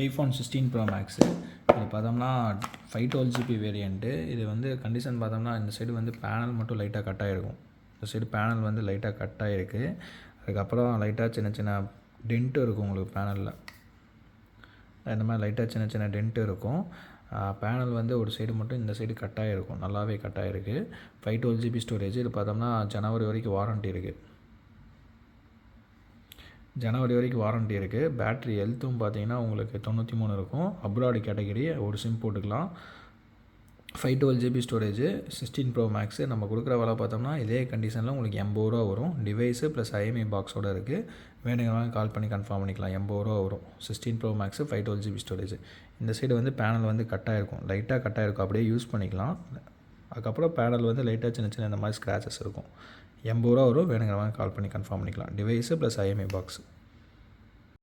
IPhone 16 pro max இது பார்த்தோம்னா 512 GB variant. இது வந்து கண்டிஷன் பார்த்தோம்னா இந்த சைடு வந்து பேனல் மட்டும் லைட்டாக கட் ஆகிருக்கும். இந்த சைடு பேனல் வந்து லைட்டாக கட் ஆகிருக்கு. அதுக்கப்புறம் லைட்டாக சின்ன சின்ன டென்ட்டு இருக்கும் உங்களுக்கு பேனலில். இந்த மாதிரி லைட்டாக சின்ன சின்ன டென்ட்டு இருக்கும். பேனல் வந்து ஒரு சைடு மட்டும் இந்த சைடு கட் ஆகிருக்கும், நல்லாவே கட் ஆகிருக்கு. 512 GB ஸ்டோரேஜ். இது பார்த்தோம்னா ஜனவரி வரைக்கும் வாரண்ட்டி இருக்குது. பேட்ரி ஹெல்த்தும் பார்த்தீங்கன்னா உங்களுக்கு 93 இருக்கும். அப்ராடு கேட்டகரி ஒரு சிம் போட்டுக்கலாம். 512 GB ஸ்டோரேஜ் 16 ப்ரோ மேக்ஸு. நம்ம கொடுக்குற விலை பார்த்தோம்னா இதே கண்டிஷனில் உங்களுக்கு 80 ரூபா வரும். டிவைஸு ப்ளஸ் IMEI பாக்ஸோடு இருக்குது. வேணுங்கிறவங்க கால் பண்ணி கன்ஃபார்ம் பண்ணிக்கலாம். 80 ரூபா வரும். 16 ப்ரோ மேக்ஸு 512 GB ஸ்டோரேஜ். இந்த சைடு வந்து பேனல் வந்து கட் ஆகிருக்கும், லைட்டாக கட் ஆகிருக்கும், அப்படியே யூஸ் பண்ணிக்கலாம். அதுக்கப்புறம் பேனல் வந்து லைட்டாக சின்ன சின்ன இந்த மாதிரி ஸ்க்ராச்சஸ் இருக்கும். 80 ரூபா வரும். வேணுங்கிறவங்க கால் பண்ணி கன்ஃபார்ம் பண்ணிக்கலாம். Device plus IMEI box.